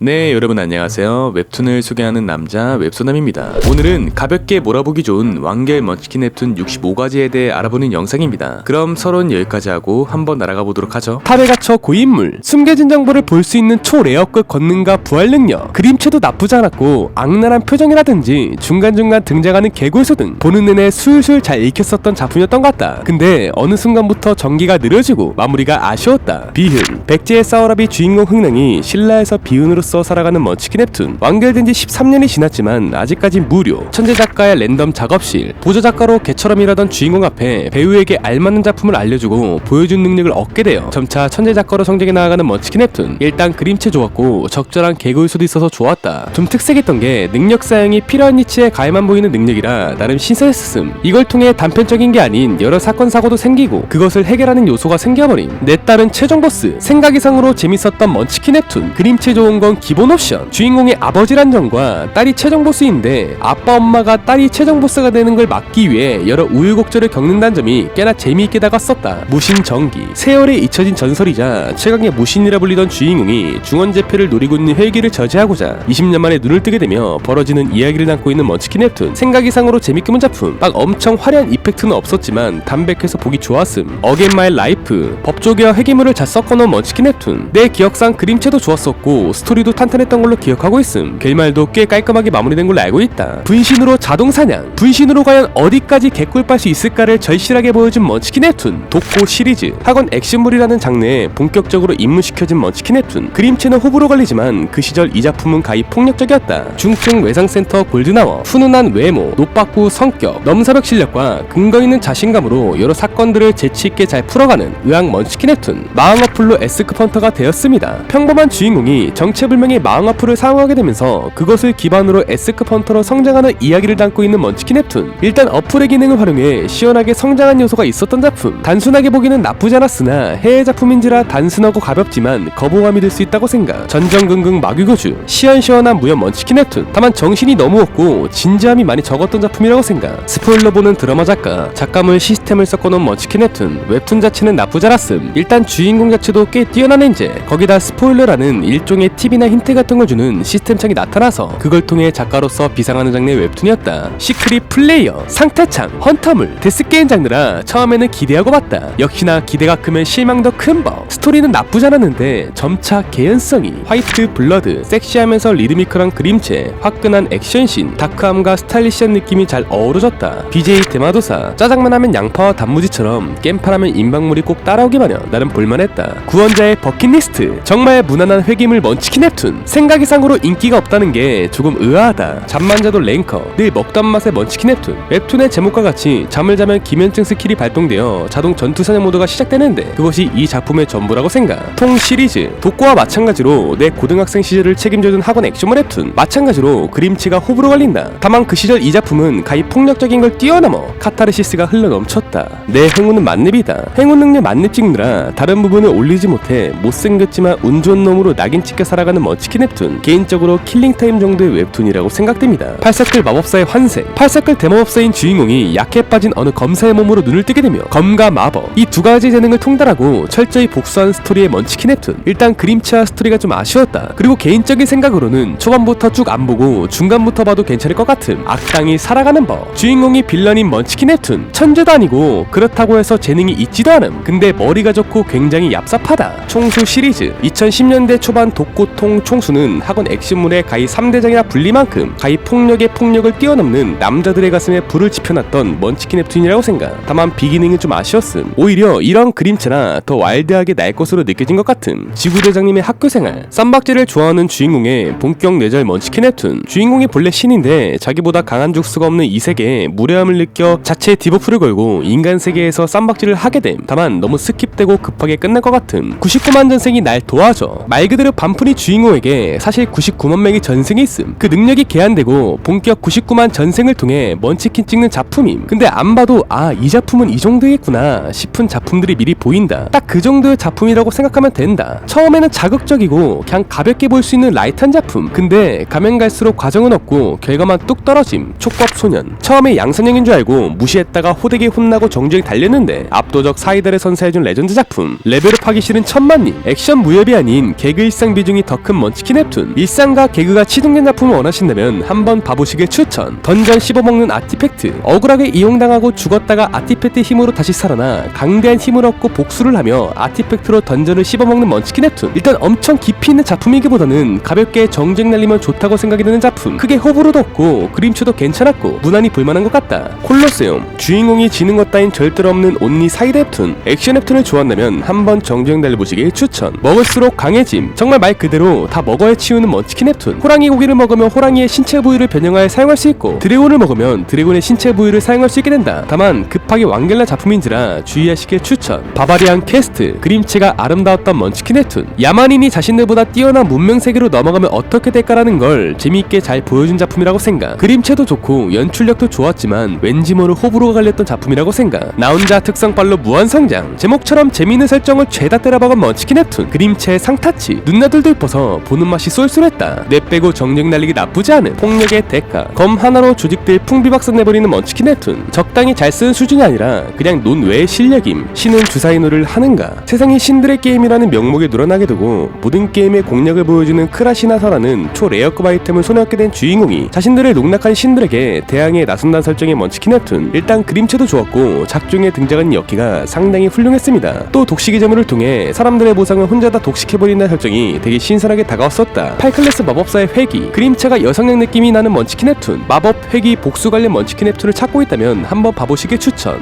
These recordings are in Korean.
네, 여러분 안녕하세요. 웹툰을 소개하는 남자 웹소남입니다. 오늘은 가볍게 몰아보기 좋은 완결 먼치킨 웹툰 65가지에 대해 알아보는 영상입니다. 그럼 서론 여기까지 하고 한번 날아가 보도록 하죠. 탑에 갇혀 고인물, 숨겨진 정보를 볼 수 있는 초레어급 권능과 부활 능력, 그림체도 나쁘지 않았고 악랄한 표정이라든지 중간중간 등장하는 개골소 등 보는 내내 술술 잘 읽혔었던 작품이었던 것 같다. 근데 어느 순간부터 전기가 느려지고 마무리가 아쉬웠다. 비흔, 백제의 싸워라비 주인공 흥능이 신라에서 비흔으로서 살아가는 먼치킨 웹툰. 완결된 지 13년이 지났지만 아직까지 무료, 천재 작가의 랜덤 작업실, 보조 작가로 개처럼 일하던 주인공 앞에 배우에게 알맞는 작품을 알려주고 보여준 능력을 얻게 되어 점차 천재 작가로 성장해 나아가는 먼치킨 웹툰. 일단 그림체 좋았고 적절한 개그요소도 있어서 좋았다. 좀 특색있던 게 능력 사용이 필요한 위치에 가해만 보이는 능력이라 나름 신선했음. 이걸 통해 단편적인 게 아닌 여러 사건 사고도 생기고 그것을 해결하는 요소가 생겨버린 내 딸은 최종 보스. 생각 이상으로 재밌었던 먼치킨 웹툰. 그림체 좋은 건 기본 옵션. 주인공의 아버지란 점과 딸이 최종 보스인데 아빠 엄마가 딸이 최종 보스가 되는 걸 막기 위해 여러 우유곡절을 겪는다는 점이 꽤나 재미있게 다가섰다. 무신 전기, 세월에 잊혀진 전설이자 최강의 무신이라 불리던 주인공이 중원제패를 노리고 있는 혈기를 저지하고자 20년 만에 눈을 뜨게 되며 벌어지는 이야기를 담고 있는 먼치킨 웹툰. 생각 이상으로 재밌게 본 작품. 막 엄청 화려한 이펙트는 없었지만 담백해서 보기 좋았음. 어게인 마이 라이프, 법조계와 회계물을 잘 섞어놓은 먼치킨 웹툰. 내 기억상 그림체도 좋았었고 스토리도 탄탄했던 걸로 기억하고 있음. 결말도 꽤 깔끔하게 마무리된 걸로 알고 있다. 분신으로 자동사냥, 분신으로 과연 어디까지 개꿀빨 수 있을까를 절실하게 보여준 먼치킨 웹툰. 독고 시리즈, 학원 액션물이라는 장르에 본격적으로 입문시켜진 먼치킨 웹툰. 그림체는 호불호 걸리지만 그 시절 이 작품은 가히 폭력적이었다. 중증 외상센터 골드나워, 훈훈한 외모, 노빠꾸 성격, 넘사벽 실력과 근거 있는 자신감으로 여러 사건들을 재치있게 잘 풀어가는 의학 먼치킨 웹툰. 마왕어플로 S급 헌터가 되었습니다. 평범한 주인공이 정체불명의 마왕어플을 사용하게 되면서 그것을 기반으로 S급 헌터로 성장하는 이야기를 담고 있는 먼치킨 웹툰. 일단 어플의 기능을 활용해 시원하게 성장한 요소가 있었던 작품. 단순하게 보기는 나쁘지 않았으나 해외 작품인지라 단순하고 가볍지만 거부감이 들 수 있다고 생각. 전전긍긍 마귀고주, 시원시원한 무협 먼치킨 웹툰. 다만 정신이 너무 없고 진지함이 많이 적었던 작품이라고 생각. 스포일러 보는 드라마 작가, 작가물 시스템을 섞어놓은 먼치킨 웹툰. 웹툰 자체는 나쁘지 않았음. 일단 주인공 자체도 꽤 뛰어난 엔제, 거기다 스포일러라는 일종의 팁이나 힌트 같은 걸 주는 시스템창이 나타나서 그걸 통해 작가로서 비상하는 장르의 웹툰이었다. 시크릿 플레이어, 상태창, 헌터물, 데스게임 장르라 처음에는 기대하고 봤다. 역시나 기대가 크면 실망도 큰 법. 스토리는 나쁘지 않았는데 점차 개연성이, 화이트 블러드, 섹시하면서 리드미컬한 그림체, 화끈한 액션씬, 다크함과 스타일리시한 느낌이 잘 어우러졌다. BJ 대마도사, 짜장면 하면 양파와 단무지처럼 겜파라면 인방물이 꼭 따라오기 마련. 나름 볼만했다. 구원자의 버킷리스트, 정말 무난한 회기물 먼치킨 웹툰. 생각 이상으로 인기가 없다는 게 조금 의아하다. 잠만 자도 랭커, 늘 먹던 맛의 먼치킨 웹툰. 웹툰의 제목과 같이 잠을 자면 기면증 스킬이 발동되어 자동 전투 사냥 모드가 시작되는데 그것이 이 작품의 전부라고 생각. 통 시리즈, 독고와 마찬가지로 내 고등학생 시절을 책임져준 학원 액션물 웹툰. 마찬가지로 그림체가 호불호 갈린다. 다만 그 시절 이 작품은 가히 폭력적인 걸 뛰어넘어 카타르시스가 흘러넘쳤다. 내 행운은 만렙이다. 행운 능력 만렙 찍느라 다른 부분을 올리지 못해 못생겼지만 운 좋은 놈으로 낙인 찍혀 살아가는 먼치킨 웹툰. 개인적으로 킬링타임 정도의 웹툰이라고 생각됩니다. 팔사클 마법사의 환생, 팔사클 대마법사인 주인공이 약해 빠진 어느 검사의 몸으로 눈을 뜨게 되며 검과 마법, 이 두 가지 재능을 통달하고 철저히 복수한 스토리의 먼치킨 웹툰. 일단 그림체와 스토리가 좀 아쉬웠다. 그리고 개인적인 생각으로는 초반부터 쭉 안 보고 중간부터 봐도 괜찮을 것 같음. 악당이 살아가는 법, 주인공이 빌런인 먼치킨 웹툰. 천재도 아니고 그렇다고 해서 재능이 있지도 않음. 근데 머리가 좋고 굉장히 얍삽하다. 총수 시리즈, 2010년대 초반 독고통 총수는 학원 액션물의 가히 3대장이라 불릴 만큼 가히 폭력의 폭력을 뛰어넘는 남자들의 가슴에 불을 지펴놨던 먼치킨 웹툰이라고 생각. 다만 비기능이 좀 아쉬웠음. 오히려 이런 그림체나 더 와일드하게 날 것으로 느껴진 것 같음. 지구대장님의 학교생활, 쌈박질을 좋아하는 주인공의 본격 뇌절 먼치킨 웹툰. 주인공이 본래 신인데 자기보다 강한 족수가 없는 이 세계에 무례함을 느껴 자체 디버프를 걸고 인간 세계에서 쌈박질을 하게 됨. 다만 너무 스킵되고 급하게 끝날 것 같음. 99만 전생이 날 도와줘. 말 그대로 반푼이 주인공에게 사실 99만 명의 전생이 있음. 그 능력이 개한되고 본격 99만 전생을 통해 먼치킨 찍는 작품임. 근데 안 봐도 아, 이 작품은 이 정도겠구나 싶은 작품들이 미리 보인다. 딱 그 정도의 작품이라고 생각하면 된다. 처음에는 자극적이고 그냥 가볍게 볼 수 있는 라이트한 작품. 근데 가면 갈수록 과정은 없고 결과만 뚝 떨어짐. 촉법소년, 처음에 양선형인 줄 알고 무시했다가 호되게 혼나고 정주행 달렸는데 압도적 사이다를 선사해준 레전드 작품. 레벨업하기 싫은 천만님, 액션 무협이 아닌 개그 일상 비중이 더 큰 있는 먼치킨 nep튠. 일상과 개그가 치중된 작품을 원하신다면 한번 봐보시길 추천. 던전 씹어먹는 아티팩트. 억울하게 이용당하고 죽었다가 아티팩트 힘으로 다시 살아나 강대한 힘을 얻고 복수를 하며 아티팩트로 던전을 씹어먹는 먼치킨 nep튠. 일단 엄청 깊이 있는 작품이기보다는 가볍게 정주행 날리면 좋다고 생각이 드는 작품. 크게 호불호도 없고 그림체도 괜찮았고 무난히 볼만한 것 같다. 콜로세움. 주인공이 지는 것 따윈 절대로 없는 온리 사이드 nep튠. 액션 nep튠을 좋아한다면 한번 정주행 달려보시길 추천. 먹을수록 강해짐. 정말 말 그대로 다 먹어야 치우는 먼치킨 nep튠. 호랑이 고기를 먹으면 호랑이의 신체 부위를 변형하여 사용할 수 있고 드래곤을 먹으면 드래곤의 신체 부위를 사용할 수 있게 된다. 다만 급하게 완결난 작품인지라 주의하시길 추천. 바바리안 퀘스트. 그림체가 아름다웠던 먼치킨 nep튠. 야만인이 자신들보다 뛰어난 문명 세계로 넘어가면 어떻게 될까라는 걸 재미있게 잘 보여준 작품이라고 생각. 그림체도 좋고 연출력도 좋았지만 왠지 모를 호불호가 갈렸던 작품이라고 생각. 나 혼자 특성빨로 무한성장. 제목처럼 재미있는 설정을 죄다 때려박은 먼치킨 nep튠. 그림체의 상타치. 눈나들도 이뻐서 보는 맛이 쏠쏠했다. 내 빼고 정력 날리기 나쁘지 않은 폭력의 대가. 검 하나로 조직들 풍비박산 내버리는 먼치킨 nep튠. 적당히 잘 쓰는 수준이 아니라 그냥 논외의 실력임. 신은 주사위 놀이를 하는가. 세상이 신들의 게임이라는 명목에 늘어나게 되고 모든 게임의 공략을 보여주는 크라시나사라는 초레어급 아이템을 손에 얻게 된 주인공이 자신들을 농락한 신들에게 대항해 나선다는 설정의 먼치킨 nep튠. 일단 그림체도 좋았고 작중에 등장한 여키가 상당히 훌륭했습니다. 또 독식의 재물을 통해 사람들의 보상을 혼자 다 독식해버린다는 설정이 되게 신선하게 다가왔었다. 8클래스 마법사의 회귀. 그림체가 여성향 느낌이 나는 먼치킨 nep튠. 마법, 회귀, 복수 관련 먼치킨 nep튠을 찾고 있다면 한번 봐보시길 추천.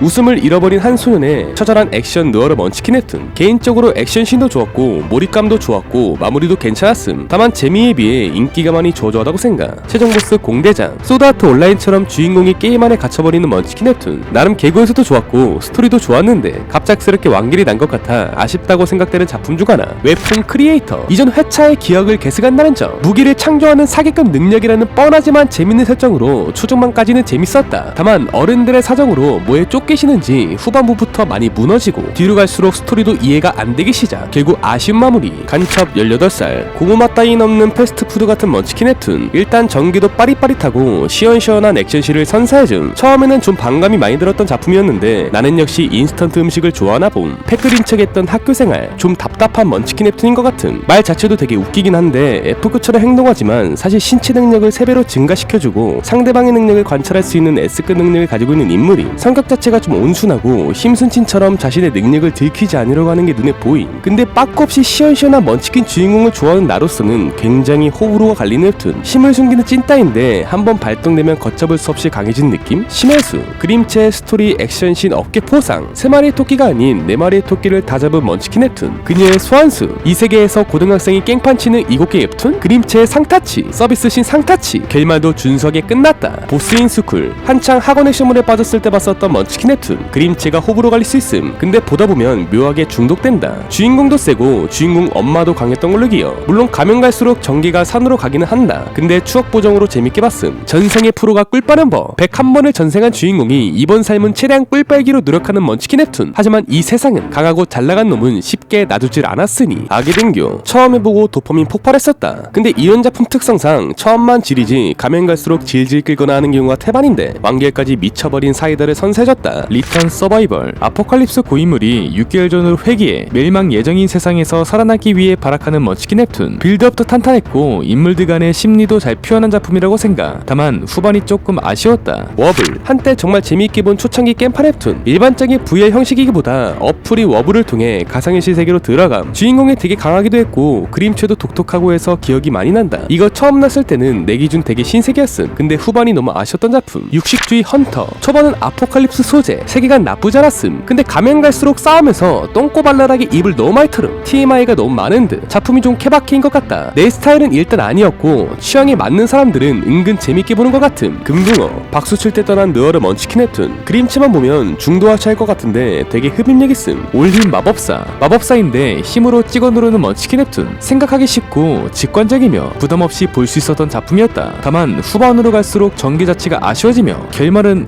웃음을 잃어버린 한 소년의 처절한 액션 느어러 먼치킨 nep튠. 개인적으로 액션씬도 좋았고 몰입감도 좋았고 마무리도 괜찮았음. 다만 재미에 비해 인기가 많이 저조하다고 생각. 최종 보스 공대장. 소드아트 온라인처럼 주인공이 게임 안에 갇혀버리는 먼치킨 nep튠. 나름 개그에서도 좋았고 스토리도 좋았는데 갑작스럽게 완결이 난 것 같아 아쉽다고 생각되는 작품 중 하나. 웹툰 크리에이터. 이전 회차의 기억을 계승한다는 점. 무기를 창조하는 사기급 능력이라는 뻔하지만 재밌는 설정으로 초중반까지는 재밌었다. 다만 어른들의 사정으로 뭐에 쫓기시는지 후반부부터 많이 무너지고 뒤로 갈수록 스토리도 이해가 안 되기 시작. 결국 아쉬운 마무리. 간첩 18살. 고구마 따윈 없는 패스트푸드 같은 먼치킨 nep튠. 일단 전기도 빠릿빠릿하고 시원시원한 액션실을 선사해줌. 처음에는 좀 반감이 많이 들었던 작품이었는데 나는 역시 인스턴트 음식을 좋아하나 봄. 패크린 척했던 학교생활. 좀 답답한 먼치킨 nep튠인 것 같은. 말 자체도 되게 웃기긴 한데 F급처럼 행동하지만 사실 신체 능력을 3배로 증가시켜주고 상대방의 능력을 관찰할 수 있는 S급 능력을 가지고 있는 인물이 성격 자체가 좀 온순하고 심순친처럼 자신의 능력을 들키지 않으려고 하는 게 눈에 보임. 근데 빠꾸 없이 시원시원한 먼치킨 주인공을 좋아하는 나로서는 굉장히 호불호가 갈리는 nep튠. 힘을 숨기는 찐따인데 한번 발동되면 걷잡을 수 없이 강해진 느낌? 심해수. 그림체, 스토리, 액션씬, 어깨 포상. 3마리의 토끼가 아닌 4마리의 토끼를 다 잡은 먼치킨 nep튠. 그녀의 소환수. 이 세계에서 고등학생이 깽판 치는 7개 웹툰. 그림체의 상타치. 서비스신 상타치. 결말도 준수하게 끝났다. 보스인 스쿨. 한창 학원 액션물에 빠졌을 때 봤었던 먼치킨 nep튠. 그림체가 호불호 갈릴 수 있음. 근데 보다 보면 묘하게 중독된다. 주인공도 세고 주인공 엄마도 강했던 걸로 기억. 물론 가면 갈수록 전개가 산으로 가기는 한다. 근데 추억 보정으로 재밌게 봤음. 전생의 프로가 꿀 빠는 법. 101번을 전생한 주인공이 이번 삶은 최대한 꿀 빨기로 노력하는 먼치킨 nep튠. 하지만 이 세상은 강하고 잘나간 놈은 쉽게 놔두질 않았으니 악의 등교. 처음 해보고 도파민 폭발했었다. 근데 이런 작품 특성상 처음만 지리지 가면 갈수록 질질 끌거나 하는 경우가 태반인데 완결까지 미쳐버린 사이다를 선사해줬다. 리턴 서바이벌. 아포칼립스 고인물이 6개월 전으로 회귀해 멸망 예정인 세상에서 살아남기 위해 발악하는 먼치킨 nep튠. 빌드업도 탄탄했고 인물들 간의 심리도 잘 표현한 작품이라고 생각. 다만 후반이 조금 아쉬웠다. 워블. 한때 정말 재미있게 본 초창기 겜파 nep튠. 일반적인 VR 형식이기보다 어플이 워블을 통해 가상현실 세계로 들어감. 주인공이 되게 강하기도 했고 그림체도 독특하고 해서 기억이 많이 난다. 이거 처음 났을 때는 내 기준 되게 신세계였음. 근데 후반이 너무 아쉬웠던 작품. 육식주의 헌터. 초반은 아포칼립스 소재. 세계관 나쁘지 않았음. 근데 가면 갈수록 싸움에서 똥꼬발랄하게 입을 너무 많이 틀음. TMI가 너무 많은 듯. 작품이 좀 케바케인 것 같다. 내 스타일은 일단 아니었고 취향에 맞는 사람들은 은근 재밌게 보는 것 같음. 금붕어. 박수 칠 때 떠난 느어르 먼치킨 nep튠. 그림체만 보면 중도화차일 것 같은데 되게 흡입력 있음. 올린 마법사. 마법사인데 힘으로 찍어 누르는 먼치킨 nep튠. 생각하기 쉽고 직관적이며 부담없이 볼 수 있었던 작품이었다. 다만 후반으로 갈수록 전개 자체가 아쉬워지며 결말은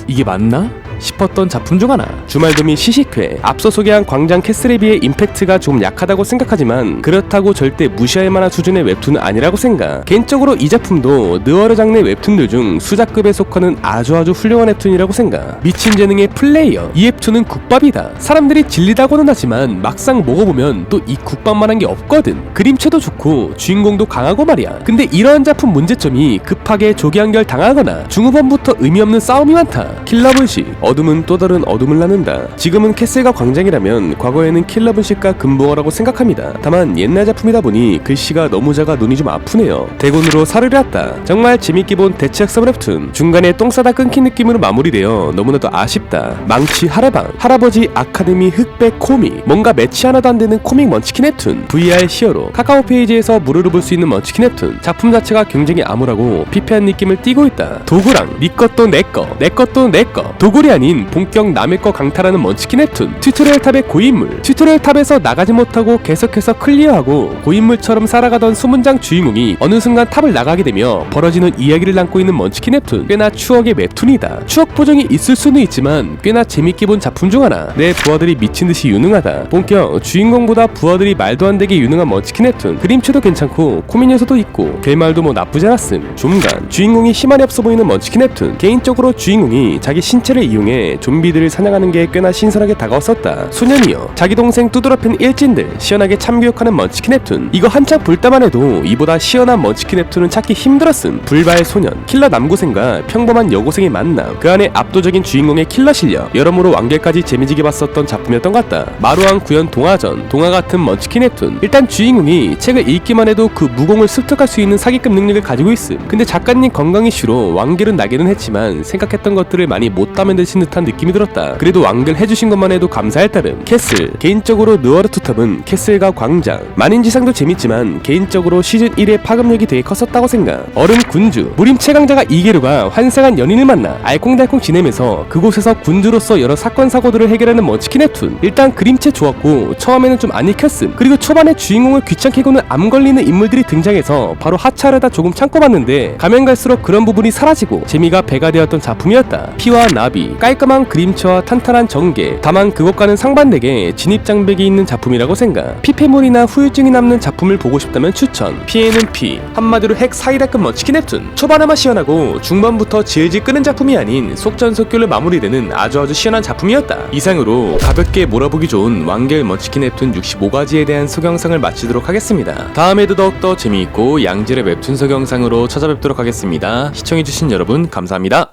이게 맞나? 싶었던 작품 중 하나. 주말도미 시식회. 앞서 소개한 광장 캐슬에 비해 임팩트가 좀 약하다고 생각하지만 그렇다고 절대 무시할 만한 수준의 웹툰은 아니라고 생각. 개인적으로 이 작품도 느와르 장르 웹툰들 중 수작급에 속하는 아주 훌륭한 웹툰이라고 생각. 미친 재능의 플레이어. 이 웹툰은 국밥이다. 사람들이 질리다고는 하지만 막상 먹어보면 또 이 국밥만한 게 없거든. 그림체도 좋고 주인공도 강하고 말이야. 근데 이러한 작품 문제점이 급하게 조기 완결 당하거나 중후반부터 의미 없는 싸움이 많다. 킬러분식. 어둠은 또 다른 어둠을 나눈다. 지금은 캐슬과 광장이라면 과거에는 킬러분식과 금붕어라고 생각합니다. 다만 옛날 작품이다 보니 글씨가 너무 작아 눈이 좀 아프네요. 대군으로 살을 했다. 정말 재밌게 본 대체학습 웹툰. 중간에 똥 싸다 끊긴 느낌으로 마무리되어 너무나도 아쉽다. 망치 하레방. 할아버지 아카데미 흑백 코믹. 뭔가 매치 하나도 안 되는 코믹 먼치킨 웹툰. VR 히어로. 카카오 페이지에서 무료로 볼 수 있는 먼치킨 웹툰. 작품 자체가 굉장히 암울하고 피폐한 느낌을 띠고 있다. 도구랑 니 것도 내꺼 내 것도 내꺼. 도굴이 아닌 본격 남의 거 강탈하는 먼치킨 웹툰. 튜토리얼 탑의 고인물. 튜토리얼 탑에서 나가지 못하고 계속해서 클리어하고 고인물처럼 살아가던 수문장 주인공이 어느 순간 탑을 나가게 되며 벌어지는 이야기를 담고 있는 먼치킨 웹툰. 꽤나 추억의 웹툰이다. 추억 보정이 있을 수는 있지만 꽤나 재밌게 본 작품 중 하나. 내 부하들이 미친듯이 유능하다. 본격 주인공보다 부하들이 말도 안 되게 유능한 먼치킨 웹툰. 그림체도 괜찮고 코믹 요소도 있고 결말도 뭐 나쁘지 않았음. 좀간 주인공이 희망이 없어 보이는 먼치킨 웹툰. 개인적으로 주인공이 자기 신체를 이용해 좀비들을 사냥하는 게 꽤나 신선하게 다가왔었다. 소년이여. 자기 동생 두드러팬 일진들 시원하게 참교육하는 먼치킨 웹툰. 이거 한참 볼 때만 해도 이보다 시원한 먼치킨 웹툰은 찾기 힘들었음. 불발 소년. 킬러 남고생과 평범한 여고생의 만남. 그 안에 압도적인 주인공의 킬러 실력. 여러모로 완결까지 재미지게 봤었던 작품이었던 것 같다. 마루한 구현 동화전. 동화 같은 먼치킨 웹툰. 일단 주인공이 책을 읽기만 해도 그 무공을 습득할 수 있는 사기급 능력을 가지고 있음. 근데 작가님 건강 이슈로 완결은 나기는 했지만 생각했던 것들을 많이 못 담아내신 듯한 느낌이 들었다. 그래도 완결 해주신 것만 해도 감사할 따름. 캐슬. 개인적으로 느와르 투탑은 캐슬과 광장. 만인지상도 재밌지만 개인적으로 시즌 1의 파급력이 되게 컸었다고 생각. 얼음 군주. 무림 최강자가 이계류가 환생한 연인을 만나 알콩달콩 지내면서 그곳에서 군주로서 여러 사건 사고들을 해결하는 먼치킨 웹툰. 일단 그림체 좋았고 처음에는 좀 안 익혔음. 그리고 초반에 주인공을 귀찮게 구는 암 걸리는 인물들이 등장해서 바로 하차하려다 조금 참고 봤는데 가면 갈수록 그런 부분이 사라지고 재미가 배가 되었던 작품이었다. 피와 나비. 깔끔한 그림체와 탄탄한 전개. 다만 그것과는 상반되게 진입장벽이 있는 작품이라고 생각. 피폐물이나 후유증이 남는 작품을 보고 싶다면 추천. 피에는 피. 한마디로 핵 사이다급 먼치킨 웹툰. 초반에만 시원하고 중반부터 질질 끄는 작품이 아닌 속전속결로 마무리되는 아주 시원한 작품이었다. 이상으로 가볍게 몰아보기 좋은 완결 먼치킨 웹툰 65가지에 대한 소개영상을 마치도록 하겠습니다. 다음에도 더욱더 재미있고 양질의 웹툰 소개영상으로 찾아뵙도록 하겠습니다. 시청해주신 여러분 감사합니다.